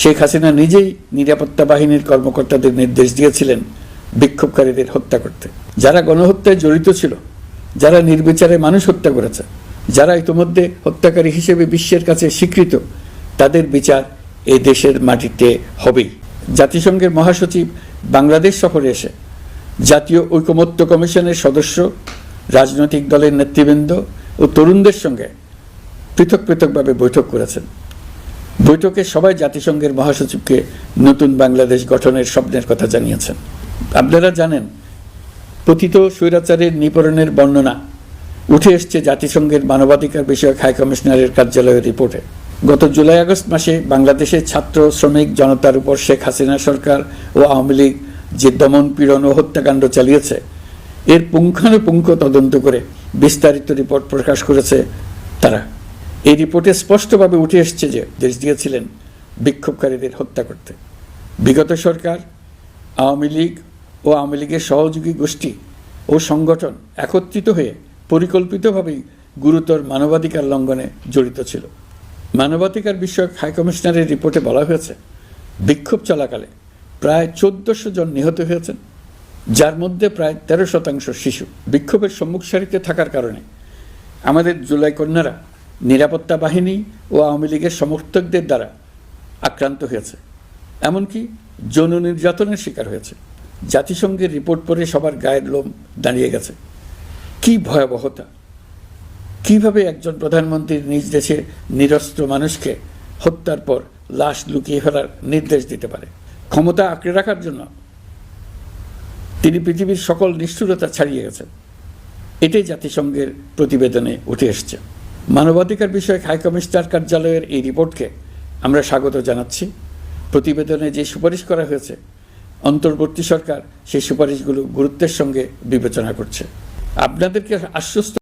শেখ হাসিনা নিজেই নিরাপত্তা বাহিনীর কর্মকর্তাদের নির্দেশ দিয়েছিলেন বিক্ষোভকারীদের হত্যা করতে। যারা গণহত্যায় জড়িত ছিল, যারা নির্বিচারে মানুষ হত্যা করেছে, যারা ইতিমধ্যে হত্যাকারী হিসেবে বিশ্বের কাছে স্বীকৃত, তাদের বিচার এই দেশের মাটিতে হবেই। জাতিসংঘের মহাসচিব বাংলাদেশ সফরে এসে জাতীয় ঐকমত্য কমিশনের সদস্য, রাজনৈতিক দলের নেতৃবৃন্দ ও তরুণদের সঙ্গে পৃথক পৃথকভাবে বৈঠক করেছেন। বৈঠকে সবাই জাতিসংঘের মহাসচিবকে নতুন বাংলাদেশ গঠনের স্বপ্নের কথা জানিয়েছেন। আপনারা জানেন, পতিত স্বৈরাচারের নিপীড়নের বর্ণনা উঠে এসছে জাতিসংঘের মানবাধিকার বিষয়ক হাই কমিশনারের কার্যালয়ের রিপোর্টে। গত জুলাই আগস্ট মাসে বাংলাদেশের ছাত্র, শ্রমিক জনতার উপর শেখ হাসিনা সরকার ও আওয়ামী লীগ যে দমন, পীড়ন ও হত্যাকাণ্ড চালিয়েছে, এর পুঙ্খানুপুঙ্খ তদন্ত করে বিস্তারিত রিপোর্ট প্রকাশ করেছে তারা। এই রিপোর্টে স্পষ্টভাবে উঠে এসছে যে দেশ দিয়েছিলেন বিক্ষোভকারীদের হত্যা করতে। বিগত সরকার, আওয়ামী লীগ ও আওয়ামী লীগের সহযোগী গোষ্ঠী ও সংগঠন একত্রিত হয়ে পরিকল্পিতভাবেই গুরুতর মানবাধিকার লঙ্ঘনে জড়িত ছিল। মানবাধিকার বিষয়ক হাই কমিশনারের রিপোর্টে বলা হয়েছে, বিক্ষোভ চলাকালে প্রায় 1400 জন নিহত হয়েছেন, যার মধ্যে প্রায় 13% শিশু। বিক্ষোভের সম্মুখ সারিতে থাকার কারণে আমাদের জুলাই কন্যারা নিরাপত্তা বাহিনী ও আওয়ামী লীগের সমর্থকদের দ্বারা আক্রান্ত হয়েছে, এমনকি যৌন নির্যাতনের শিকার হয়েছে। জাতিসংঘের রিপোর্ট পড়ে সবার গায়ের লোম দাঁড়িয়ে গেছে। কি ভয়াবহতা! কিভাবে একজন প্রধানমন্ত্রী নিজ দেশে নিরস্ত্র মানুষকে হত্যার পর লাশ লুকিয়ে ফেলার নির্দেশ দিতে পারে? ক্ষমতা আঁকড়ে রাখার জন্য তিনি পৃথিবীর সকল নিষ্ঠুরতা ছাড়িয়ে গেছেন। এটাই জাতিসংঘের প্রতিবেদনে উঠে এসছে। মানবাধিকার বিষয়ক হাই কমিশনার কার্যালয়ের এই রিপোর্টকে আমরা স্বাগত জানাচ্ছি। প্রতিবেদনে যে সুপারিশ করা হয়েছে, অন্তর্বর্তী সরকার সেই সুপারিশগুলো গুরুত্বের সঙ্গে বিবেচনা করছে। আপনাদেরকে আশ্বস্ত